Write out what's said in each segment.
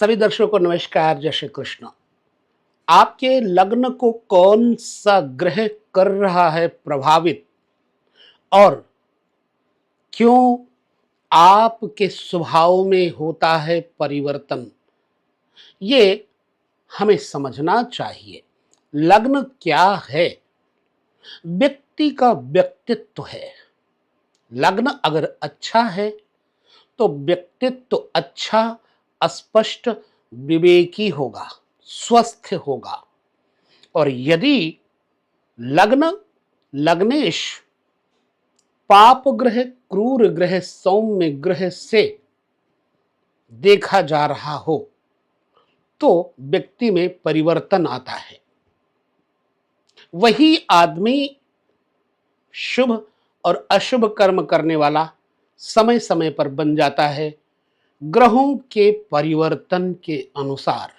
सभी दर्शकों को नमस्कार, जय श्री कृष्ण। आपके लग्न को कौन सा ग्रह कर रहा है प्रभावित, और क्यों आपके स्वभाव में होता है परिवर्तन, ये हमें समझना चाहिए। लग्न क्या है? व्यक्ति का व्यक्तित्व है। लग्न अगर अच्छा है तो व्यक्तित्व अच्छा, स्पष्ट, विवेकी होगा, स्वस्थ होगा। और यदि लग्न, लग्नेश पाप ग्रह, क्रूर ग्रह, सौम्य ग्रह से देखा जा रहा हो तो व्यक्ति में परिवर्तन आता है। वही आदमी शुभ और अशुभ कर्म करने वाला समय समय पर बन जाता है, ग्रहों के परिवर्तन के अनुसार।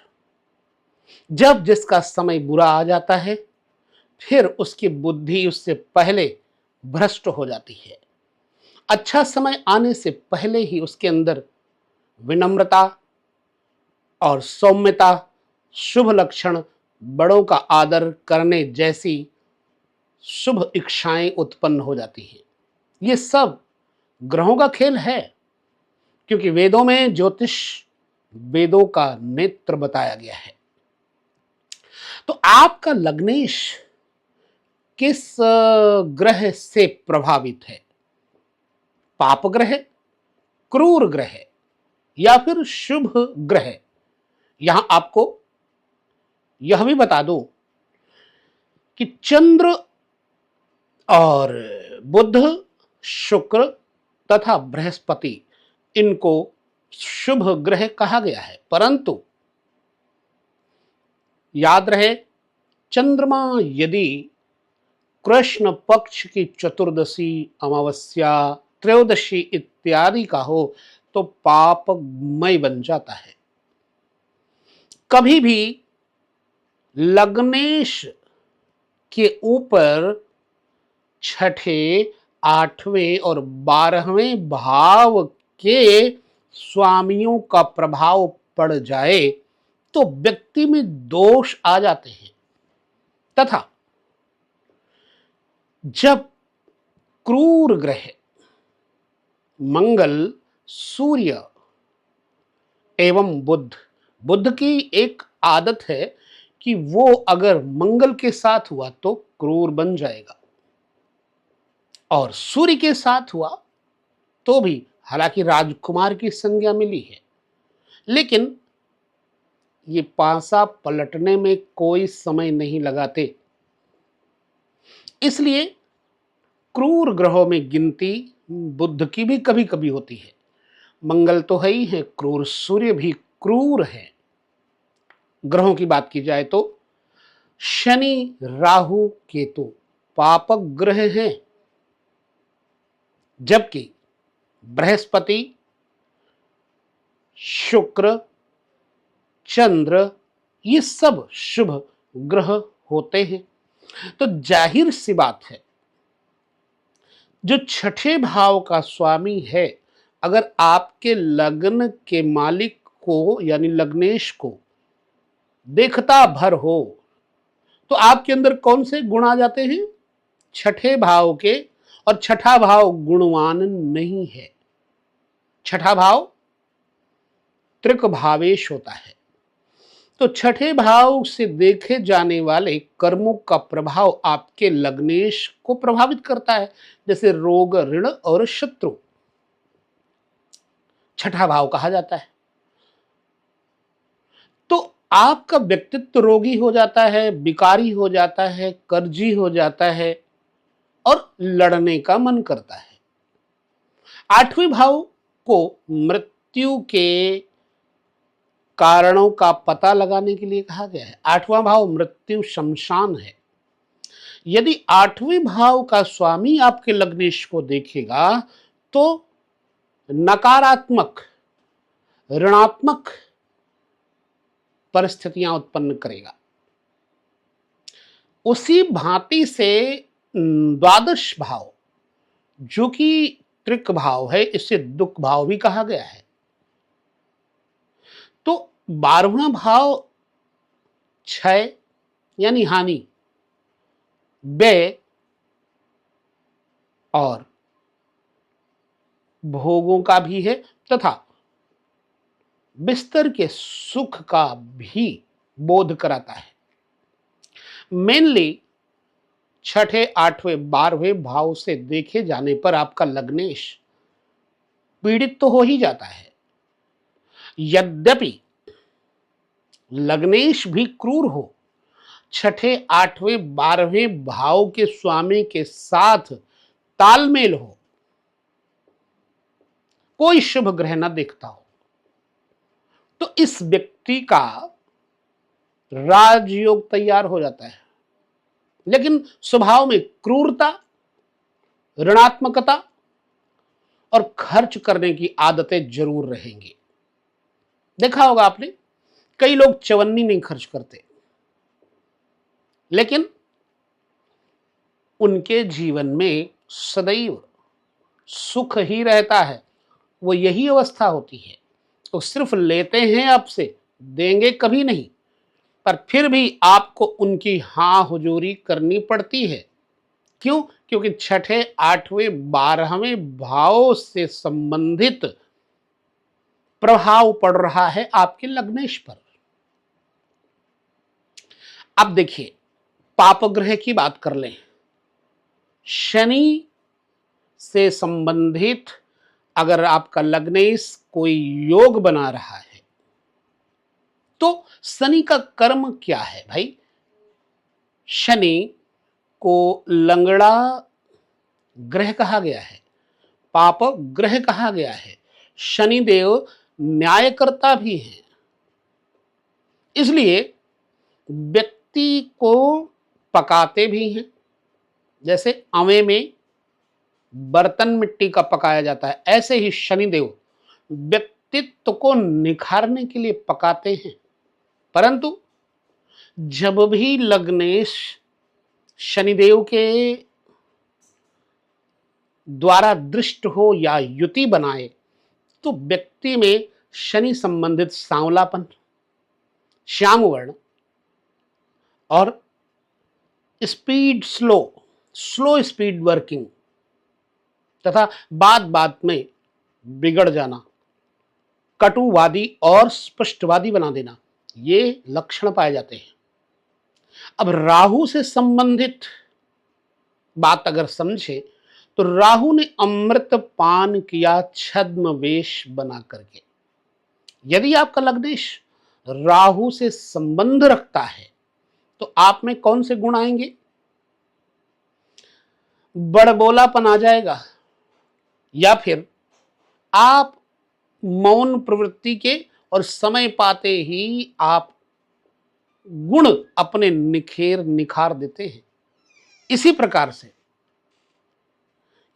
जब जिसका समय बुरा आ जाता है, फिर उसकी बुद्धि उससे पहले भ्रष्ट हो जाती है। अच्छा समय आने से पहले ही उसके अंदर विनम्रता और सौम्यता, शुभ लक्षण, बड़ों का आदर करने जैसी शुभ इच्छाएं उत्पन्न हो जाती हैं। ये सब ग्रहों का खेल है, क्योंकि वेदों में ज्योतिष वेदों का नेत्र बताया गया है। तो आपका लग्नेश किस ग्रह से प्रभावित है? पाप ग्रह, क्रूर ग्रह या फिर शुभ ग्रह? यहां आपको यह भी बता दूं कि चंद्र और बुध, शुक्र तथा बृहस्पति, इनको शुभ ग्रह कहा गया है। परंतु याद रहे, चंद्रमा यदि कृष्ण पक्ष की चतुर्दशी, अमावस्या, त्रयोदशी इत्यादि का हो तो पापमय बन जाता है। कभी भी लग्नेश के ऊपर छठे, आठवें और 12वें भाव के स्वामियों का प्रभाव पड़ जाए तो व्यक्ति में दोष आ जाते हैं। तथा जब क्रूर ग्रह मंगल, सूर्य एवं बुध, बुध की एक आदत है कि वो अगर मंगल के साथ हुआ तो क्रूर बन जाएगा, और सूर्य के साथ हुआ तो भी, हालांकि राजकुमार की संज्ञा मिली है, लेकिन ये पासा पलटने में कोई समय नहीं लगाते। इसलिए क्रूर ग्रहों में गिनती बुध की भी कभी कभी होती है। मंगल तो है ही है, क्रूर सूर्य भी क्रूर है। ग्रहों की बात की जाए तो शनि, राहु, केतु पापक ग्रह हैं, जबकि बृहस्पति, शुक्र, चंद्र, ये सब शुभ ग्रह होते हैं। तो जाहिर सी बात है, जो छठे भाव का स्वामी है, अगर आपके लग्न के मालिक को यानी लग्नेश को देखता भर हो तो आपके अंदर कौन से गुण आ जाते हैं? छठे भाव के। और छठा भाव गुणवान नहीं है। छठा भाव त्रिक भावेश होता है। तो छठे भाव से देखे जाने वाले कर्मों का प्रभाव आपके लग्नेश को प्रभावित करता है, जैसे रोग, ऋण और शत्रु। छठा भाव कहा जाता है। तो आपका व्यक्तित्व रोगी हो जाता है, विकारी हो जाता है, कर्जी हो जाता है और लड़ने का मन करता है। आठवें भाव को मृत्यु के कारणों का पता लगाने के लिए कहा गया है। आठवां भाव मृत्यु शमशान है। यदि आठवें भाव का स्वामी आपके लग्नेश को देखेगा तो नकारात्मक, ऋणात्मक परिस्थितियां उत्पन्न करेगा। उसी भांति से द्वादश भाव, जो कि त्रिक भाव है, इसे दुख भाव भी कहा गया है। तो 12वां भाव क्षय यानी हानि, व्यय और भोगों का भी है तथा बिस्तर के सुख का भी बोध कराता है। मेनली छठे, आठवें, 12वें भाव से देखे जाने पर आपका लग्नेश पीड़ित तो हो ही जाता है। यद्यपि लग्नेश भी क्रूर हो, छठे, 8वें, 12वें भाव के स्वामी के साथ तालमेल हो, कोई शुभ ग्रह न दिखता हो, तो इस व्यक्ति का राजयोग तैयार हो जाता है। लेकिन स्वभाव में क्रूरता, ऋणात्मकता और खर्च करने की आदतें जरूर रहेंगी। देखा होगा आपने, कई लोग चवन्नी नहीं खर्च करते, लेकिन उनके जीवन में सदैव सुख ही रहता है। वो यही अवस्था होती है। तो सिर्फ लेते हैं आपसे, देंगे कभी नहीं, पर फिर भी आपको उनकी हाँ हुजूरी करनी पड़ती है। क्यों? क्योंकि छठे, 8वें, 12वें भाव से संबंधित प्रभाव पड़ रहा है आपके लग्नेश पर। अब देखिए, पाप ग्रह की बात कर लें। शनि से संबंधित अगर आपका लग्नेश कोई योग बना रहा है, तो शनि का कर्म क्या है भाई? शनि को लंगड़ा ग्रह कहा गया है, पाप ग्रह कहा गया है। शनिदेव न्यायकर्ता भी हैं। इसलिए व्यक्ति को पकाते भी हैं। जैसे अवे में बर्तन मिट्टी का पकाया जाता है, ऐसे ही शनिदेव व्यक्तित्व को निखारने के लिए पकाते हैं। परंतु जब भी लग्नेश शनिदेव के द्वारा दृष्ट हो या युति बनाए, तो व्यक्ति में शनि संबंधित सांवलापन, श्याम वर्ण और स्पीड स्लो स्पीड वर्किंग तथा बात बात में बिगड़ जाना, कटुवादी और स्पष्टवादी बना देना, ये लक्षण पाए जाते हैं। अब राहु से संबंधित बात अगर समझे, तो राहु ने अमृत पान किया छद्म वेश बना करके। यदि आपका लग्नेश राहु से संबंध रखता है, तो आप में कौन से गुण आएंगे? बड़बोलापन आ जाएगा, या फिर आप मौन प्रवृत्ति के और समय पाते ही आप गुण अपने निखार देते हैं। इसी प्रकार से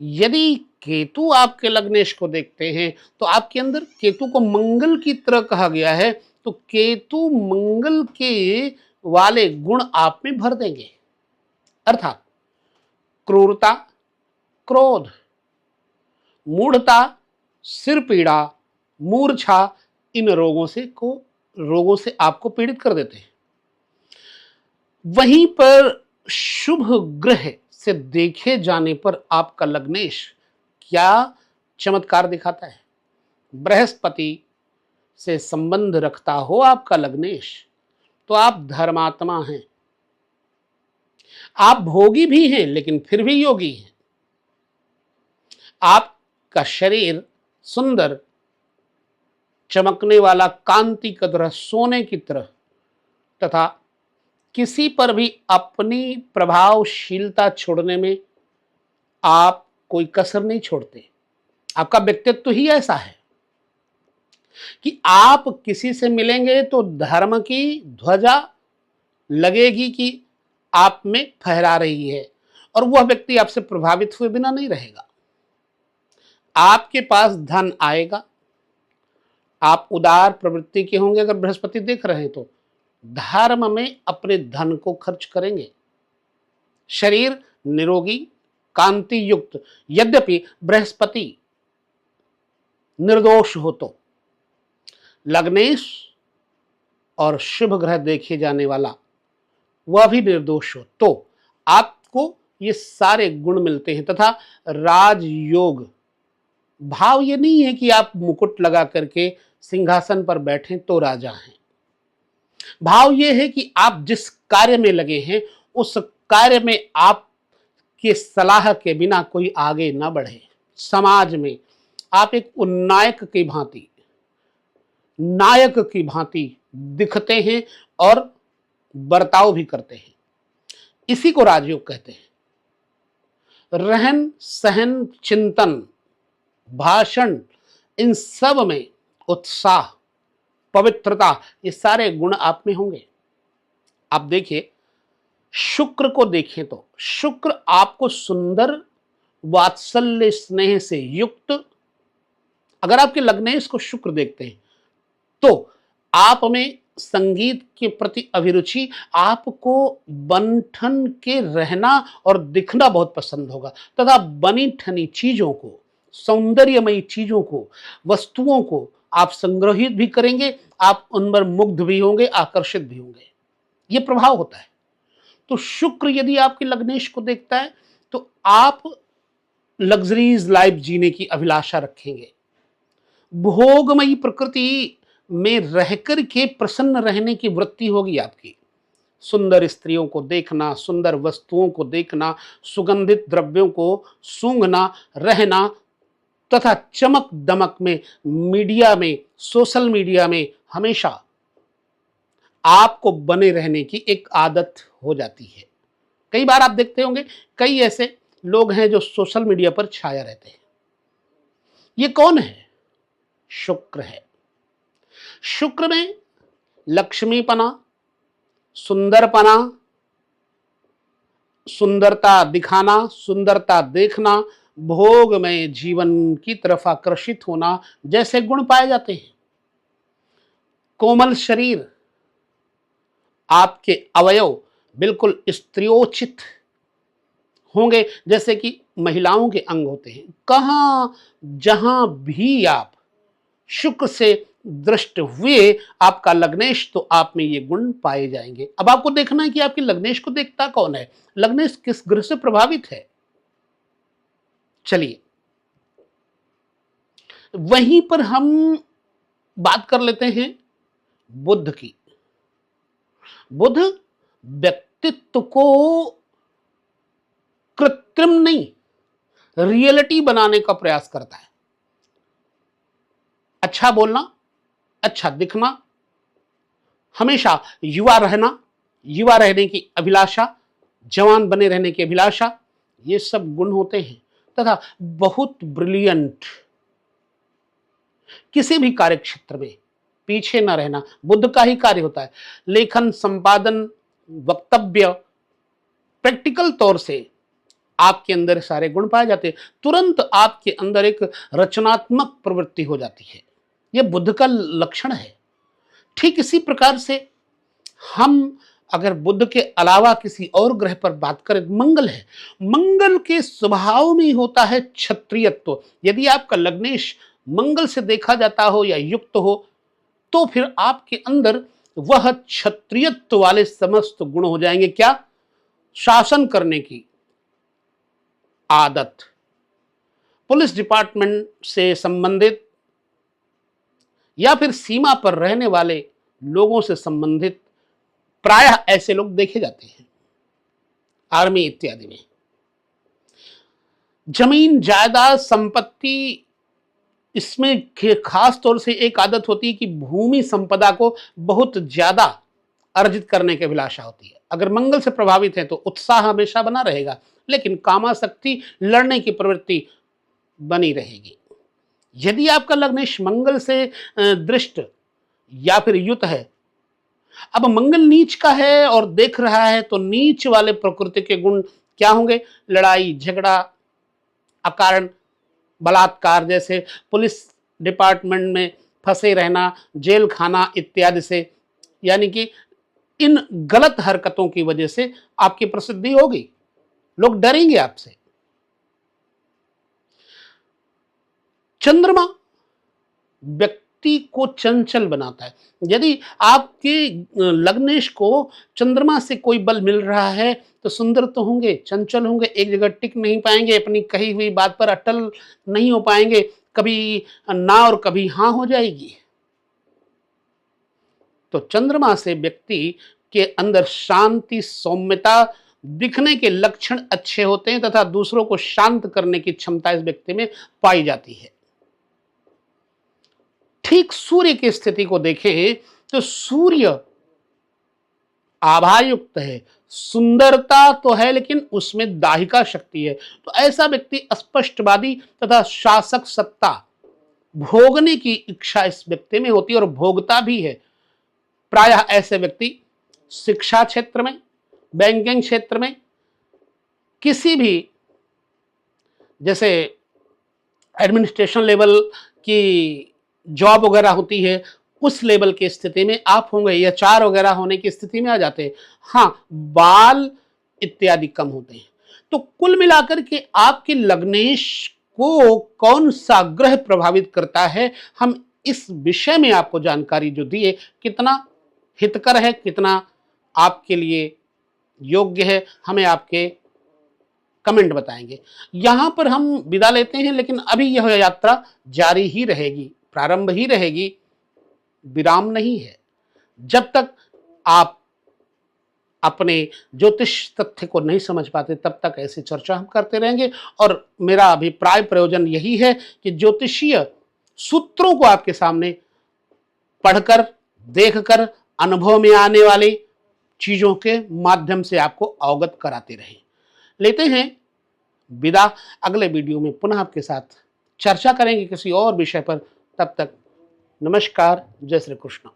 यदि केतु आपके लग्नेश को देखते हैं, तो आपके अंदर केतु को मंगल की तरह कहा गया है, तो केतु मंगल के वाले गुण आप में भर देंगे। अर्थात क्रूरता, क्रोध, मूढ़ता, सिर पीड़ा, मूर्छा, इन रोगों से आपको पीड़ित कर देते हैं। वहीं पर शुभ ग्रह से देखे जाने पर आपका लग्नेश क्या चमत्कार दिखाता है? बृहस्पति से संबंध रखता हो आपका लग्नेश, तो आप धर्मात्मा हैं, आप भोगी भी हैं, लेकिन फिर भी योगी हैं। आपका शरीर सुंदर, चमकने वाला, कांति की तरह, सोने की तरह, तथा किसी पर भी अपनी प्रभावशीलता छोड़ने में आप कोई कसर नहीं छोड़ते। आपका व्यक्तित्व ही ऐसा है कि आप किसी से मिलेंगे तो धर्म की ध्वजा लगेगी कि आप में फहरा रही है, और वह व्यक्ति आपसे प्रभावित हुए बिना नहीं रहेगा। आपके पास धन आएगा, आप उदार प्रवृत्ति के होंगे। अगर बृहस्पति देख रहे हैं तो धर्म में अपने धन को खर्च करेंगे। शरीर निरोगी, कांति युक्त, यद्यपि बृहस्पति निर्दोष हो तो लग्नेश और शुभ ग्रह देखे जाने वाला वह भी निर्दोष हो, तो आपको ये सारे गुण मिलते हैं। तथा राजयोग, भाव ये नहीं है कि आप मुकुट लगा करके सिंहासन पर बैठे तो राजा हैं। भाव ये है कि आप जिस कार्य में लगे हैं उस कार्य में आप के सलाह के बिना कोई आगे ना बढ़े। समाज में आप एक उन्नायक की भांति, नायक की भांति दिखते हैं और बर्ताव भी करते हैं। इसी को राजयोग कहते हैं। रहन सहन, चिंतन, भाषण, इन सब में उत्साह, पवित्रता, ये सारे गुण आप में होंगे। आप देखिए, शुक्र को देखें तो शुक्र आपको सुंदर, वात्सल्य, स्नेह से युक्त, अगर आपके लग्नेश को शुक्र देखते हैं तो आप में संगीत के प्रति अभिरुचि, आपको बन-ठन के रहना और दिखना बहुत पसंद होगा तथा बनी ठनी चीजों को, सौंदर्यमयी चीजों को, वस्तुओं को आप संग्रहित भी करेंगे, आप उन पर मुग्ध भी होंगे, आकर्षित भी होंगे। ये प्रभाव होता है। तो शुक्र यदि आपके लग्नेश को देखता है तो आप लग्जरीज लाइफ जीने की अभिलाषा रखेंगे। भोगमयी प्रकृति में रहकर के प्रसन्न रहने की वृत्ति होगी आपकी। सुंदर स्त्रियों को देखना, सुंदर वस्तुओं को देखना, सुगंधित द्रव्यों को सूंघना, रहना तथा चमक दमक में, मीडिया में, सोशल मीडिया में हमेशा आपको बने रहने की एक आदत हो जाती है। कई बार आप देखते होंगे कई ऐसे लोग हैं जो सोशल मीडिया पर छाया रहते हैं। ये कौन है? शुक्र है। शुक्र में लक्ष्मीपना, सुंदरपना, सुंदरता दिखाना, सुंदरता देखना, भोगमय जीवन की तरफ आकर्षित होना जैसे गुण पाए जाते हैं। कोमल शरीर, आपके अवयव बिल्कुल स्त्रियोचित होंगे जैसे कि महिलाओं के अंग होते हैं। कहां जहां भी आप शुक्र से दृष्ट हुए आपका लग्नेश, तो आप में ये गुण पाए जाएंगे। अब आपको देखना है कि आपके लग्नेश को देखता कौन है, लग्नेश किस ग्रह से प्रभावित है। चलिए वहीं पर हम बात कर लेते हैं बुध की। बुध व्यक्तित्व को कृत्रिम नहीं, रियलिटी बनाने का प्रयास करता है। अच्छा बोलना, अच्छा दिखना, हमेशा युवा रहना, युवा रहने की अभिलाषा, जवान बने रहने की अभिलाषा, ये सब गुण होते हैं। तथा बहुत ब्रिलियंट, किसी भी कार्य क्षेत्र में पीछे न रहना बुद्ध का ही कार्य होता है। लेखन, संपादन, वक्तव्य, प्रैक्टिकल तौर से आपके अंदर सारे गुण पाए जाते हैं। तुरंत आपके अंदर एक रचनात्मक प्रवृत्ति हो जाती है। यह बुद्ध का लक्षण है। ठीक इसी प्रकार से हम अगर बुद्ध के अलावा किसी और ग्रह पर बात करें, मंगल है। मंगल के स्वभाव में होता है क्षत्रियत्व। यदि आपका लग्नेश मंगल से देखा जाता हो या युक्त हो तो फिर आपके अंदर वह क्षत्रियत्व वाले समस्त गुण हो जाएंगे। क्या? शासन करने की आदत, पुलिस डिपार्टमेंट से संबंधित या फिर सीमा पर रहने वाले लोगों से संबंधित प्रायः ऐसे लोग देखे जाते हैं। आर्मी इत्यादि में जमीन, जायदाद, संपत्ति, इसमें खास तौर से एक आदत होती है कि भूमि संपदा को बहुत ज्यादा अर्जित करने की अभिलाषा होती है। अगर मंगल से प्रभावित है तो उत्साह हमेशा बना रहेगा, लेकिन कामासक्ति, लड़ने की प्रवृत्ति बनी रहेगी। यदि आपका लग्नेश मंगल से दृष्ट या फिर युत है, अब मंगल नीच का है और देख रहा है, तो नीच वाले प्रकृति के गुण क्या होंगे? लड़ाई झगड़ा, अकारण बलात्कार, जैसे पुलिस डिपार्टमेंट में फंसे रहना, जेल खाना इत्यादि से, यानी कि इन गलत हरकतों की वजह से आपकी प्रसिद्धि होगी, लोग डरेंगे आपसे। चंद्रमा व्यक्ति को चंचल बनाता है। यदि आपके लग्नेश को चंद्रमा से कोई बल मिल रहा है तो सुंदर तो होंगे, चंचल होंगे, एक जगह टिक नहीं पाएंगे, अपनी कही हुई बात पर अटल नहीं हो पाएंगे, कभी ना और कभी हाँ हो जाएगी। तो चंद्रमा से व्यक्ति के अंदर शांति, सौम्यता, दिखने के लक्षण अच्छे होते हैं तथा दूसरों को शांत करने की क्षमता इस व्यक्ति में पाई जाती है। ठीक सूर्य की स्थिति को देखें तो सूर्य आभायुक्त है, सुंदरता तो है लेकिन उसमें दाहिका शक्ति है। तो ऐसा व्यक्ति स्पष्टवादी तथा शासक सत्ता भोगने की इच्छा इस व्यक्ति में होती है और भोगता भी है। प्रायः ऐसे व्यक्ति शिक्षा क्षेत्र में, बैंकिंग क्षेत्र में, किसी भी जैसे एडमिनिस्ट्रेशन लेवल की जॉब वगैरह होती है उस लेवल की स्थिति में आप होंगे, या चार वगैरह होने की स्थिति में आ जाते हैं। हाँ, बाल इत्यादि कम होते हैं। तो कुल मिलाकर के आपके लग्नेश को कौन सा ग्रह प्रभावित करता है, हम इस विषय में आपको जानकारी जो दी है, कितना हितकर है, कितना आपके लिए योग्य है, हमें आपके कमेंट बताएंगे। यहां पर हम विदा लेते हैं, लेकिन अभी यह यात्रा जारी ही रहेगी, प्रारंभ ही रहेगी, विराम नहीं है। जब तक आप अपने ज्योतिष तथ्य को नहीं समझ पाते तब तक ऐसी चर्चा हम करते रहेंगे। और मेरा अभिप्राय प्रयोजन यही है कि ज्योतिषीय सूत्रों को आपके सामने पढ़कर, देखकर, अनुभव में आने वाली चीजों के माध्यम से आपको अवगत कराते रहें। लेते हैं विदा। अगले वीडियो में पुनः आपके साथ चर्चा करेंगे किसी और विषय पर। तब तक नमस्कार, जय श्री कृष्ण।